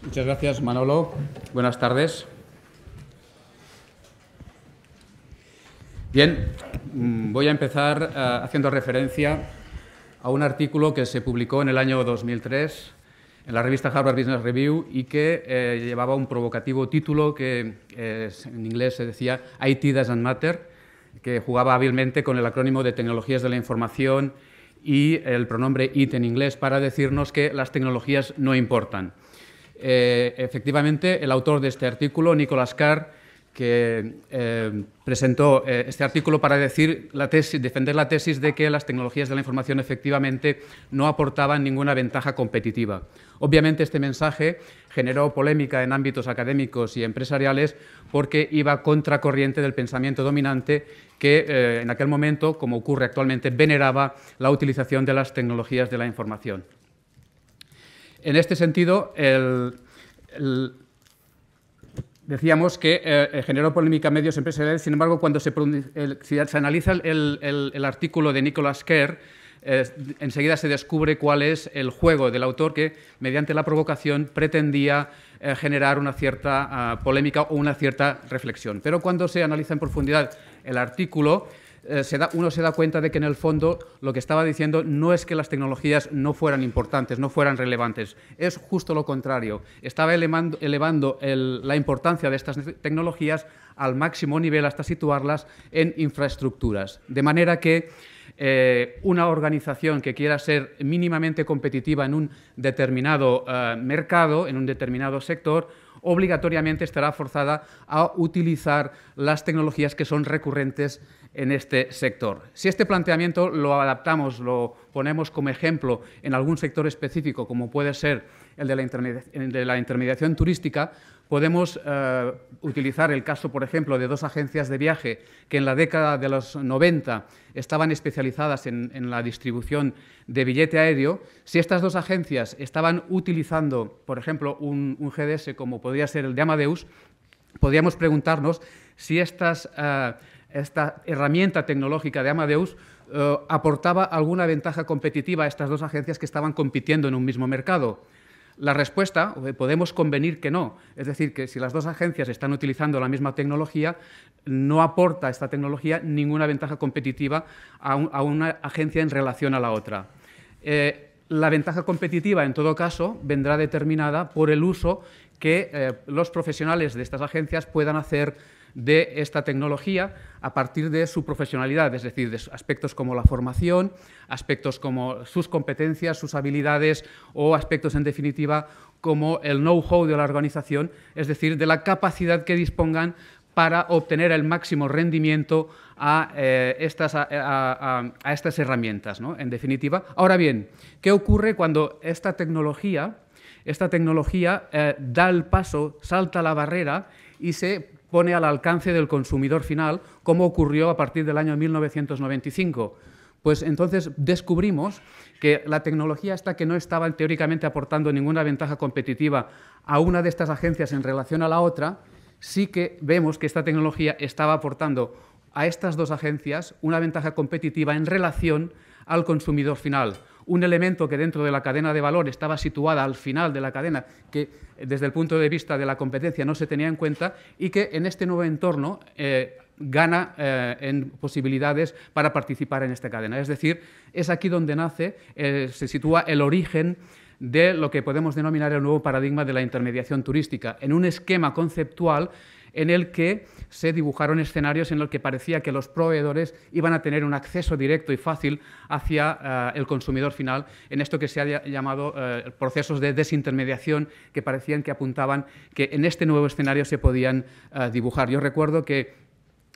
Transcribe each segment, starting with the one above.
Muchas gracias, Manolo. Buenas tardes. Bien, voy a empezar haciendo referencia a un artículo que se publicó en el año 2003 en la revista Harvard Business Review y que llevaba un provocativo título que en inglés se decía IT Doesn't Matter, que jugaba hábilmente con el acrónimo de Tecnologías de la Información y el pronombre IT en inglés para decirnos que las tecnologías no importan. Efectivamente, el autor de este artículo, Nicholas Carr, que presentó este artículo para defender la tesis de que las tecnologías de la información efectivamente no aportaban ninguna ventaja competitiva. Obviamente este mensaje generó polémica en ámbitos académicos y empresariales porque iba contracorriente del pensamiento dominante que en aquel momento, como ocurre actualmente, veneraba la utilización de las tecnologías de la información. En este sentido, decíamos que generó polémica en medios empresariales. Sin embargo, cuando se analiza el artículo de Nicholas Carr, enseguida se descubre cuál es el juego del autor que, mediante la provocación, pretendía generar una cierta polémica o una cierta reflexión. Pero cuando se analiza en profundidad el artículo, uno se da cuenta de que en el fondo lo que estaba diciendo no es que las tecnologías no fueran importantes, no fueran relevantes, es justo lo contrario. Estaba elevando la importancia de estas tecnologías al máximo nivel hasta situarlas en infraestructuras. De manera que una organización que quiera ser mínimamente competitiva en un determinado mercado, en un determinado sector, obligatoriamente estará forzada a utilizar las tecnologías que son recurrentes en este sector. Si este planteamiento lo adaptamos, lo ponemos como ejemplo en algún sector específico, como puede ser el de la intermediación turística, podemos utilizar el caso, por ejemplo, de dos agencias de viaje que en la década de los 90 estaban especializadas en la distribución de billete aéreo. Si estas dos agencias estaban utilizando, por ejemplo, un GDS como podría ser el de Amadeus, podríamos preguntarnos si esta herramienta tecnológica de Amadeus aportaba alguna ventaja competitiva a estas dos agencias que estaban compitiendo en un mismo mercado. La respuesta, podemos convenir que no, es decir, que si las dos agencias están utilizando la misma tecnología, no aporta esta tecnología ninguna ventaja competitiva a una agencia en relación a la otra. La ventaja competitiva, en todo caso, vendrá determinada por el uso que los profesionales de estas agencias puedan hacer de esta tecnología a partir de su profesionalidad, es decir, de aspectos como la formación, aspectos como sus competencias, sus habilidades o aspectos, en definitiva, como el know-how de la organización, es decir, de la capacidad que dispongan para obtener el máximo rendimiento a estas herramientas, ¿no? En definitiva. Ahora bien, ¿qué ocurre cuando esta tecnología da el paso, salta la barrera y se pone al alcance del consumidor final, como ocurrió a partir del año 1995? Pues entonces descubrimos que la tecnología esta, que no estaba teóricamente aportando ninguna ventaja competitiva a una de estas agencias en relación a la otra, sí que vemos que esta tecnología estaba aportando a estas dos agencias una ventaja competitiva en relación al consumidor final. Un elemento que dentro de la cadena de valor estaba situada al final de la cadena, que desde el punto de vista de la competencia no se tenía en cuenta y que en este nuevo entorno gana en posibilidades para participar en esta cadena. Es decir, es aquí donde nace, se sitúa el origen de lo que podemos denominar el nuevo paradigma de la intermediación turística, en un esquema conceptual en el que se dibujaron escenarios en los que parecía que los proveedores iban a tener un acceso directo y fácil hacia el consumidor final, en esto que se ha llamado procesos de desintermediación, que parecían que apuntaban que en este nuevo escenario se podían dibujar. Yo recuerdo que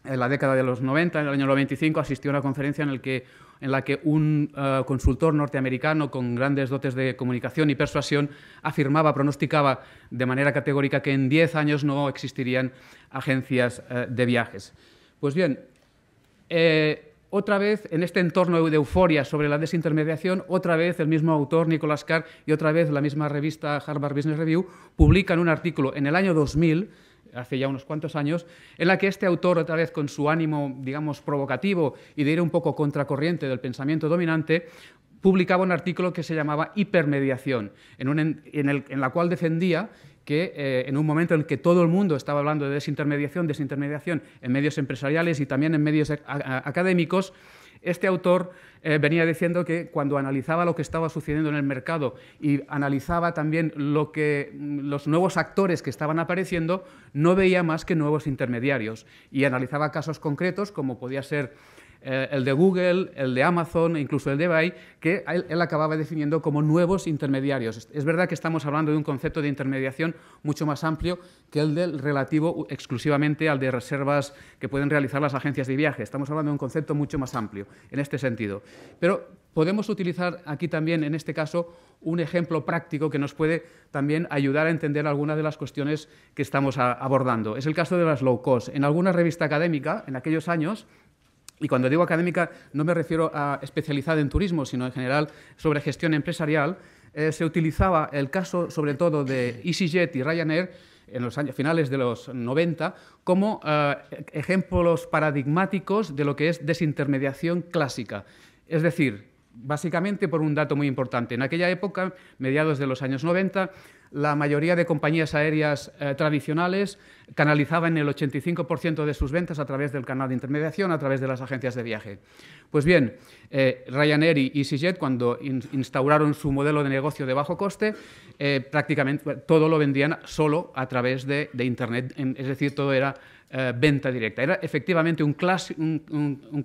en la década de los 90, en el año 95, asistí a una conferencia en la que un consultor norteamericano con grandes dotes de comunicación y persuasión afirmaba, pronosticaba de manera categórica que en 10 años no existirían agencias de viajes. Pues bien, otra vez, en este entorno de euforia sobre la desintermediación, otra vez el mismo autor, Nicholas Carr, y otra vez la misma revista Harvard Business Review, publican un artículo en el año 2000, hace ya unos cuantos años, en la que este autor, otra vez con su ánimo, digamos, provocativo y de ir un poco contracorriente del pensamiento dominante, publicaba un artículo que se llamaba Hipermediación, en la cual defendía que en un momento en el que todo el mundo estaba hablando de desintermediación en medios empresariales y también en medios académicos, este autor venía diciendo que cuando analizaba lo que estaba sucediendo en el mercado y analizaba también los nuevos actores que estaban apareciendo, no veía más que nuevos intermediarios y analizaba casos concretos como podía ser el de Google, el de Amazon e incluso el de eBay, que él acababa definiendo como nuevos intermediarios. Es verdad que estamos hablando de un concepto de intermediación mucho más amplio que el del relativo exclusivamente al de reservas que pueden realizar las agencias de viaje. Estamos hablando de un concepto mucho más amplio en este sentido. Pero podemos utilizar aquí también, en este caso, un ejemplo práctico que nos puede también ayudar a entender algunas de las cuestiones que estamos abordando. Es el caso de las low cost. En alguna revista académica, en aquellos años, y cuando digo académica no me refiero a especializada en turismo, sino en general sobre gestión empresarial, se utilizaba el caso sobre todo de EasyJet y Ryanair en los años finales de los 90 como ejemplos paradigmáticos de lo que es desintermediación clásica. Es decir, básicamente por un dato muy importante. En aquella época, mediados de los años 90, la mayoría de compañías aéreas tradicionales canalizaban el 85% de sus ventas a través del canal de intermediación, a través de las agencias de viaje. Pues bien, Ryanair y EasyJet, cuando instauraron su modelo de negocio de bajo coste, prácticamente todo lo vendían solo a través de Internet, es decir, todo era venta directa. Era efectivamente un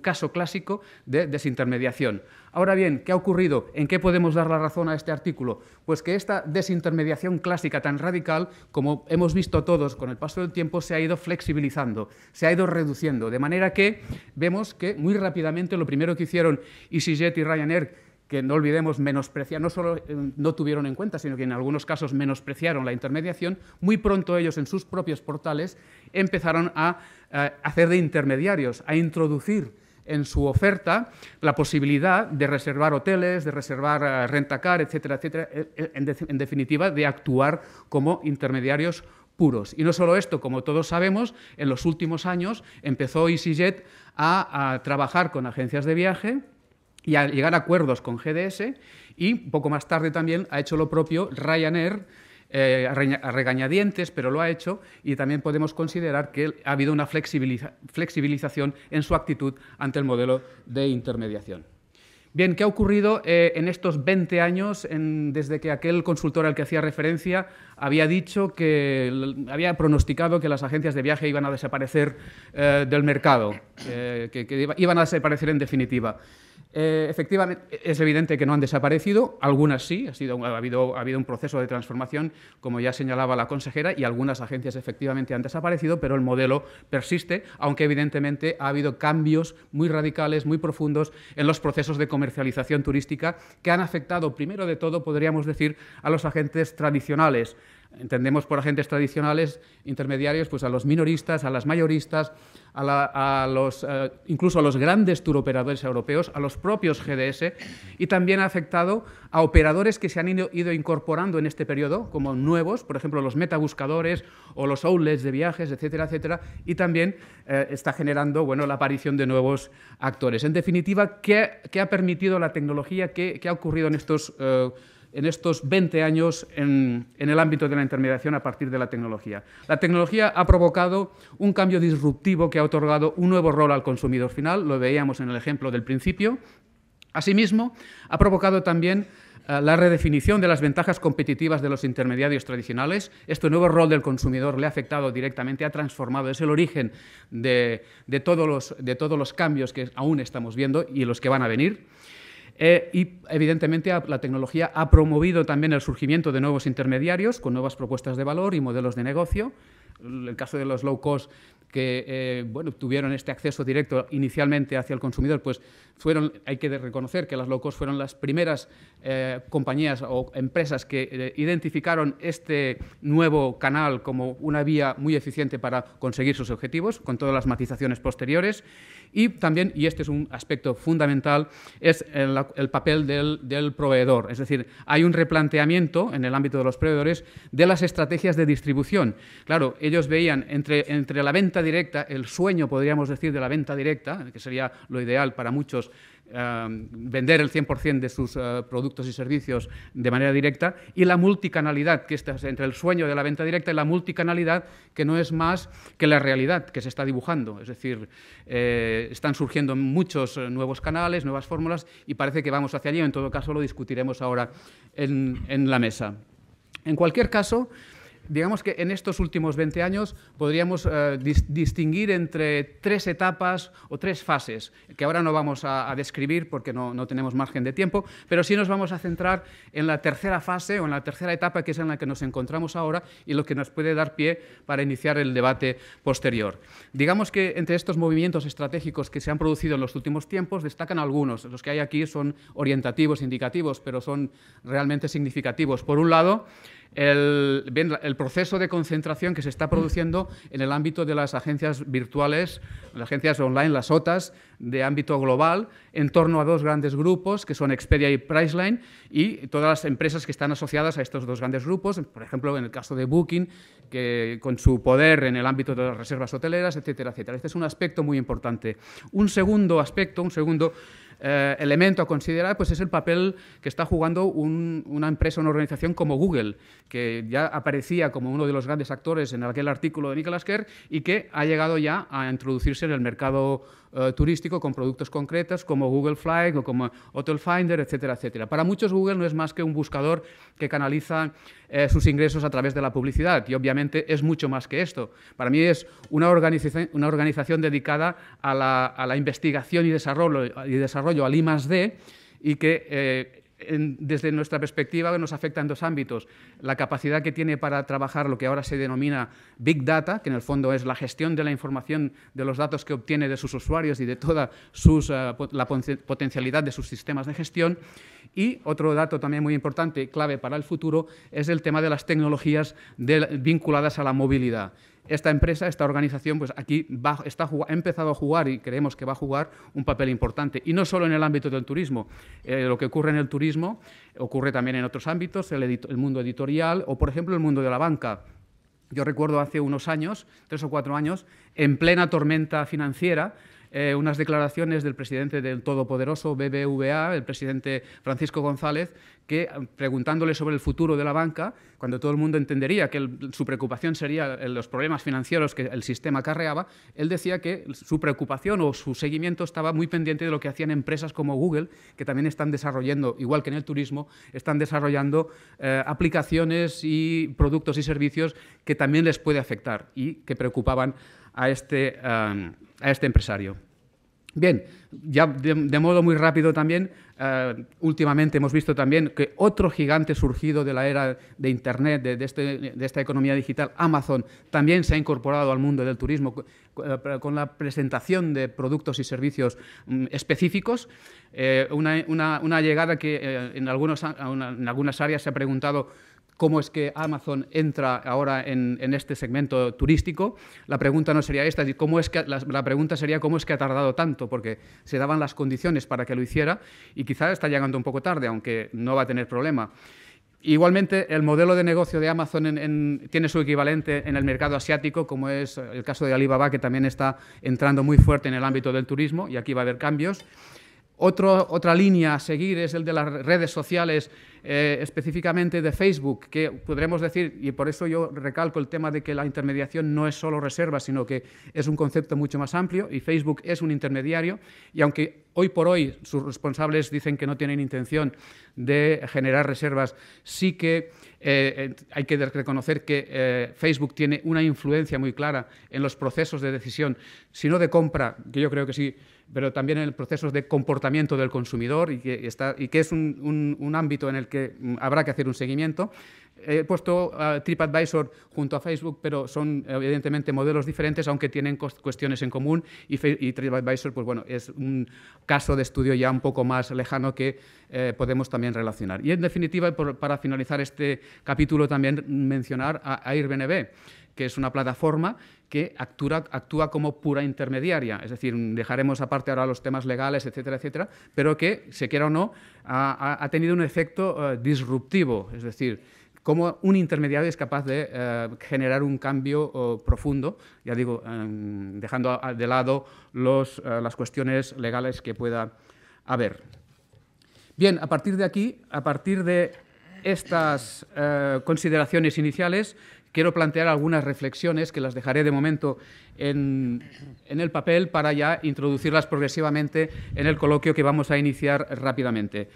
caso clásico de desintermediación. Ahora bien, ¿qué ha ocurrido? ¿En qué podemos dar la razón a este artículo? Pues que esta desintermediación clásica tan radical, como hemos visto todos con el paso del tiempo, se ha ido flexibilizando, se ha ido reduciendo, de manera que vemos que muy rápidamente lo primero que hicieron EasyJet y Ryanair, que no olvidemos menospreciar, no solo no tuvieron en cuenta, sino que en algunos casos menospreciaron la intermediación, muy pronto ellos en sus propios portales empezaron a hacer de intermediarios, a introducir en su oferta la posibilidad de reservar hoteles, de reservar rentacar, etcétera, etcétera, en definitiva, de actuar como intermediarios puros. Y no solo esto, como todos sabemos, en los últimos años empezó EasyJet a trabajar con agencias de viaje y a llegar a acuerdos con GDS, y poco más tarde también ha hecho lo propio Ryanair, a regañadientes, pero lo ha hecho, y también podemos considerar que ha habido una flexibilización en su actitud ante el modelo de intermediación. Bien, ¿qué ha ocurrido en estos 20 años desde que aquel consultor al que hacía referencia había dicho que había pronosticado que las agencias de viaje iban a desaparecer del mercado, que iban a desaparecer en definitiva? Efectivamente, es evidente que no han desaparecido, algunas sí, ha habido un proceso de transformación, como ya señalaba la consejera, y algunas agencias efectivamente han desaparecido, pero el modelo persiste, aunque evidentemente ha habido cambios muy radicales, muy profundos en los procesos de comercialización turística que han afectado, primero de todo, podríamos decir, a los agentes tradicionales. Entendemos por agentes tradicionales, intermediarios, pues a los minoristas, a las mayoristas, incluso a los grandes turoperadores europeos, a los propios GDS, y también ha afectado a operadores que se han ido incorporando en este periodo como nuevos, por ejemplo, los metabuscadores o los outlets de viajes, etcétera, etcétera, y también está generando, bueno, la aparición de nuevos actores. En definitiva, ¿qué ha permitido la tecnología? ¿Qué ha ocurrido en estos 20 años en el ámbito de la intermediación a partir de la tecnología? La tecnología ha provocado un cambio disruptivo que ha otorgado un nuevo rol al consumidor final, lo veíamos en el ejemplo del principio. Asimismo, ha provocado también la redefinición de las ventajas competitivas de los intermediarios tradicionales. Este nuevo rol del consumidor le ha afectado directamente, ha transformado, es el origen de todos los cambios que aún estamos viendo y los que van a venir. Y, evidentemente, la tecnología ha promovido también el surgimiento de nuevos intermediarios con nuevas propuestas de valor y modelos de negocio. El caso de los low cost, que tuvieron este acceso directo inicialmente hacia el consumidor, pues hay que reconocer que las low cost fueron las primeras compañías o empresas que identificaron este nuevo canal como una vía muy eficiente para conseguir sus objetivos, con todas las matizaciones posteriores. Y también, y este es un aspecto fundamental, es el papel del proveedor. Es decir, hay un replanteamiento en el ámbito de los proveedores de las estrategias de distribución. Claro, ellos veían entre la venta directa, el sueño, podríamos decir, de la venta directa, que sería lo ideal para muchos, vender el 100% de sus productos y servicios de manera directa, y la multicanalidad, que está entre el sueño de la venta directa y la multicanalidad, que no es más que la realidad que se está dibujando. Es decir, están surgiendo muchos nuevos canales, nuevas fórmulas, y parece que vamos hacia allí. En todo caso, lo discutiremos ahora en la mesa. En cualquier caso, digamos que en estos últimos 20 años podríamos distinguir entre 3 etapas o 3 fases, que ahora no vamos a describir porque no tenemos margen de tiempo, pero sí nos vamos a centrar en la tercera fase o en la tercera etapa, que es en la que nos encontramos ahora y lo que nos puede dar pie para iniciar el debate posterior. Digamos que entre estos movimientos estratégicos que se han producido en los últimos tiempos destacan algunos. Los que hay aquí son orientativos, indicativos, pero son realmente significativos. Por un lado, el proceso de concentración que se está produciendo en el ámbito de las agencias virtuales, las agencias online, las OTAs, de ámbito global, en torno a 2 grandes grupos, que son Expedia y Priceline, y todas las empresas que están asociadas a estos 2 grandes grupos, por ejemplo, en el caso de Booking, que con su poder en el ámbito de las reservas hoteleras, etcétera, etcétera. Este es un aspecto muy importante. Un segundo aspecto, elemento a considerar, pues es el papel que está jugando una empresa, una organización como Google, que ya aparecía como uno de los grandes actores en aquel artículo de Nicholas Kerr y que ha llegado ya a introducirse en el mercado turístico con productos concretos como Google Flight o como Hotel Finder, etcétera, etcétera. Para muchos Google no es más que un buscador que canaliza sus ingresos a través de la publicidad, y obviamente es mucho más que esto. Para mí es una organización dedicada a la investigación y desarrollo al I+D, y que desde nuestra perspectiva nos afecta en 2 ámbitos: la capacidad que tiene para trabajar lo que ahora se denomina Big Data, que en el fondo es la gestión de la información, de los datos que obtiene de sus usuarios y de toda la potencialidad de sus sistemas de gestión. Y otro dato también muy importante, clave para el futuro, es el tema de las tecnologías vinculadas a la movilidad. Esta empresa, esta organización, pues aquí ha empezado a jugar, y creemos que va a jugar, un papel importante. Y no solo en el ámbito del turismo. Lo que ocurre en el turismo ocurre también en otros ámbitos, el mundo editorial o, por ejemplo, el mundo de la banca. Yo recuerdo hace unos años, 3 o 4 años, en plena tormenta financiera, unas declaraciones del presidente del todopoderoso BBVA, el presidente Francisco González, que preguntándole sobre el futuro de la banca, cuando todo el mundo entendería que su preocupación sería los problemas financieros que el sistema acarreaba, él decía que su preocupación o su seguimiento estaba muy pendiente de lo que hacían empresas como Google, que también están desarrollando, igual que en el turismo, están desarrollando aplicaciones y productos y servicios que también les puede afectar y que preocupaban a este empresario. Bien, ya de modo muy rápido también, últimamente hemos visto también que otro gigante surgido de la era de Internet, de esta economía digital, Amazon, también se ha incorporado al mundo del turismo con la presentación de productos y servicios específicos. Una llegada que en algunas áreas se ha preguntado cómo es que Amazon entra ahora en este segmento turístico. La pregunta no sería esta, la pregunta sería cómo es que ha tardado tanto, porque se daban las condiciones para que lo hiciera y quizá está llegando un poco tarde, aunque no va a tener problema. Igualmente, el modelo de negocio de Amazon tiene su equivalente en el mercado asiático, como es el caso de Alibaba, que también está entrando muy fuerte en el ámbito del turismo, y aquí va a haber cambios. Otra línea a seguir es el de las redes sociales, específicamente de Facebook, que podremos decir, y por eso yo recalco el tema de que la intermediación no es solo reservas, sino que es un concepto mucho más amplio, y Facebook es un intermediario, y aunque hoy por hoy sus responsables dicen que no tienen intención de generar reservas, sí que hay que reconocer que Facebook tiene una influencia muy clara en los procesos de decisión, si no de compra, que yo creo que sí, pero también en el proceso de comportamiento del consumidor, y que es un ámbito en el que habrá que hacer un seguimiento. He puesto TripAdvisor junto a Facebook, pero son evidentemente modelos diferentes, aunque tienen cuestiones en común, y TripAdvisor, pues bueno, es un caso de estudio ya un poco más lejano que podemos también relacionar. Y en definitiva, para finalizar este capítulo, también mencionar a Airbnb, que es una plataforma que actúa como pura intermediaria, es decir, dejaremos aparte ahora los temas legales, etcétera, etcétera, pero que, se quiera o no, ha tenido un efecto disruptivo, es decir, cómo un intermediario es capaz de generar un cambio profundo, ya digo, dejando de lado las cuestiones legales que pueda haber. Bien, a partir de aquí, a partir de estas consideraciones iniciales, quiero plantear algunas reflexiones que las dejaré de momento en el papel para ya introducirlas progresivamente en el coloquio que vamos a iniciar rápidamente.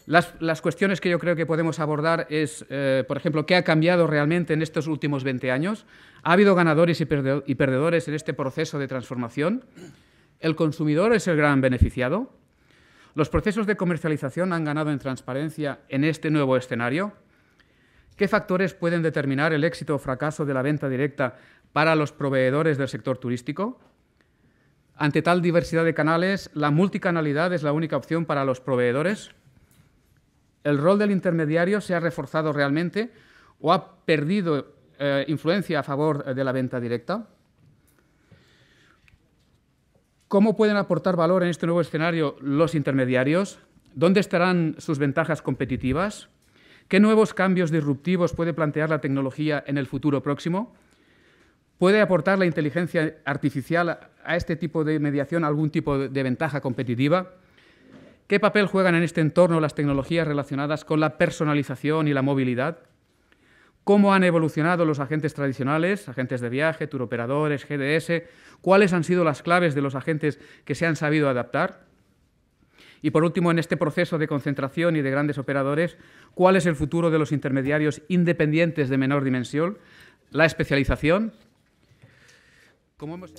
Las cuestiones que yo creo que podemos abordar es, por ejemplo, ¿qué ha cambiado realmente en estos últimos 20 años? ¿Ha habido ganadores y perdedores en este proceso de transformación? ¿El consumidor es el gran beneficiado? ¿Los procesos de comercialización han ganado en transparencia en este nuevo escenario? ¿Qué factores pueden determinar el éxito o fracaso de la venta directa para los proveedores del sector turístico? Ante tal diversidad de canales, ¿la multicanalidad es la única opción para los proveedores? ¿El rol del intermediario se ha reforzado realmente o ha perdido influencia a favor de la venta directa? ¿Cómo pueden aportar valor en este nuevo escenario los intermediarios? ¿Dónde estarán sus ventajas competitivas? ¿Qué nuevos cambios disruptivos puede plantear la tecnología en el futuro próximo? ¿Puede aportar la inteligencia artificial a este tipo de mediación algún tipo de ventaja competitiva? ¿Qué papel juegan en este entorno las tecnologías relacionadas con la personalización y la movilidad? ¿Cómo han evolucionado los agentes tradicionales, agentes de viaje, turoperadores, GDS? ¿Cuáles han sido las claves de los agentes que se han sabido adaptar? Y, por último, en este proceso de concentración y de grandes operadores, ¿cuál es el futuro de los intermediarios independientes de menor dimensión? ¿La especialización? Como hemos...